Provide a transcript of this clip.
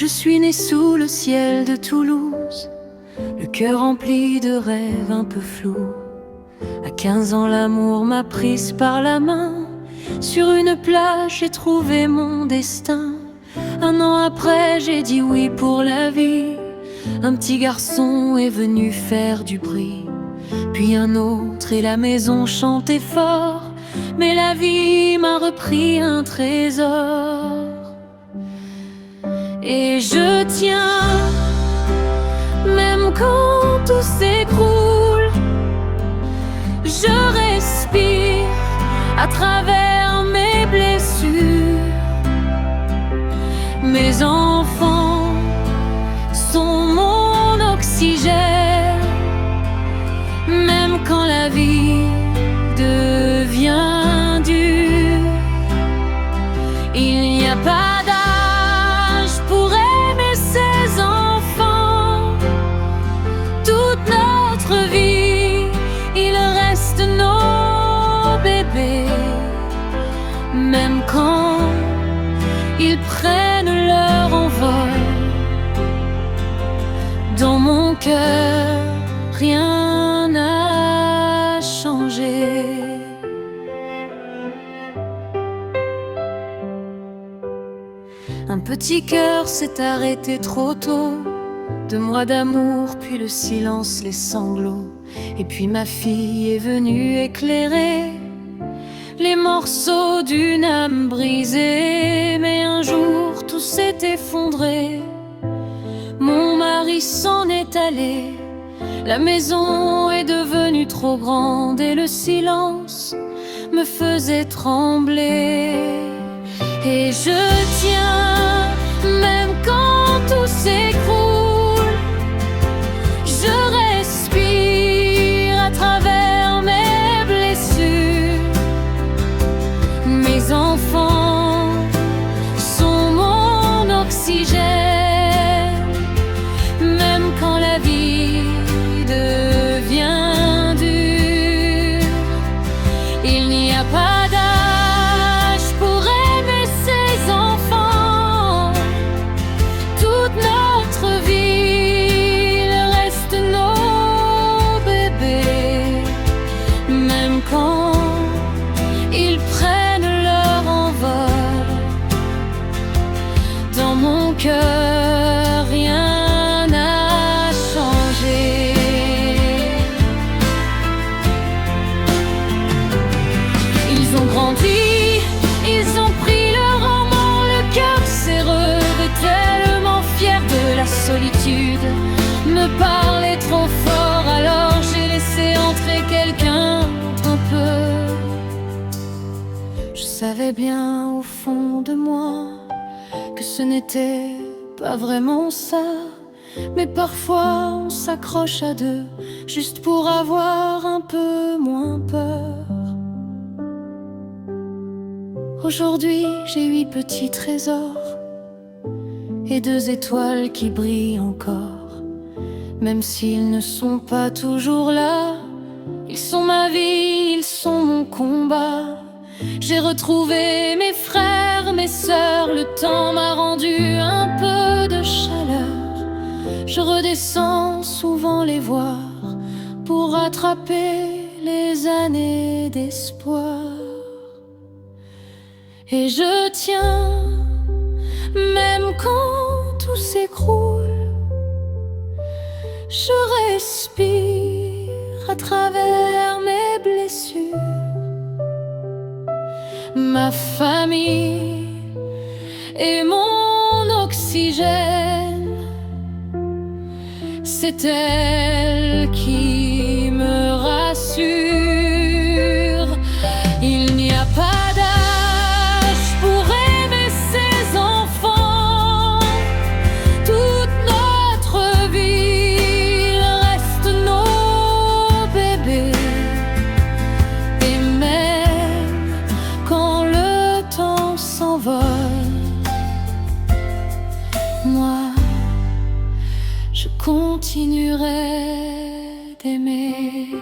Je suis né sous le ciel de Toulouse, le cœur rempli de rêves un peu flous. À 15 ans, l'amour m'a prise par la main. Sur une plage, j'ai trouvé mon destin. Un an après, j'ai dit oui pour la vie. Un petit garçon est venu faire du bruit, puis un autre et la maison chantait fort. Mais la vie m'a repris un trésor. Et je tiens, même quand tout s'écroule. Je respire à travers mes blessures. Mes enfants sont mon oxygène. Même quand la vie devient dure, il n'y a pas d'âge pour aimer ses enfants. Toute notre vie, il reste nos bébés. Même quand ils prennent leur envol, dans mon cœur, rien n'a changé. Un petit cœur s'est arrêté trop tôt. 2 mois d'amour, puis le silence, les sanglots. Et puis ma fille est venue éclairer les morceaux d'une âme brisée. Mais un jour tout s'est effondré. Mon mari s'en est allé. La maison est devenue trop grande et le silence me faisait trembler. Et je tiens, même quand tout s'écroule. Je respire à travers mes blessures. Mes enfants sont mon oxygène. Même quand la vie devient dure, il n'y a pas d'âge pour aimer ses enfants. Toute notre vie, il reste nos bébés. Même quand ils prennent leur envol, dans mon cœur, rien n'a changé. Ils ont grandi, ils ont pris leur roman, le cœur serreux et tellement fier de la solitude. Me parlait trop fort, alors j'ai laissé entrer quelqu'un un peu. Je savais bien au fond de moi que ce n'était pas vraiment ça. Mais parfois on s'accroche à deux, juste pour avoir un peu moins peur. Aujourd'hui j'ai 8 petits trésors et 2 étoiles qui brillent encore. Même s'ils ne sont pas toujours là, ils sont ma vie, ils sont mon combat. J'ai retrouvé mes frères, mes sœurs, le temps m'a rendu un peu de chaleur. Je redescends souvent les voir pour rattraper les années d'espoir. Et je tiens, même quand tout s'écroule. Je respire à travers mes blessures. Ma famille est mon oxygène. C'est elle qui me rassure. Il n'y a pas d'âge pour aimer ses enfants. Toute notre vie, il reste nos bébés. Et même quand le temps s'envole, moi, je continuerai d'aimer.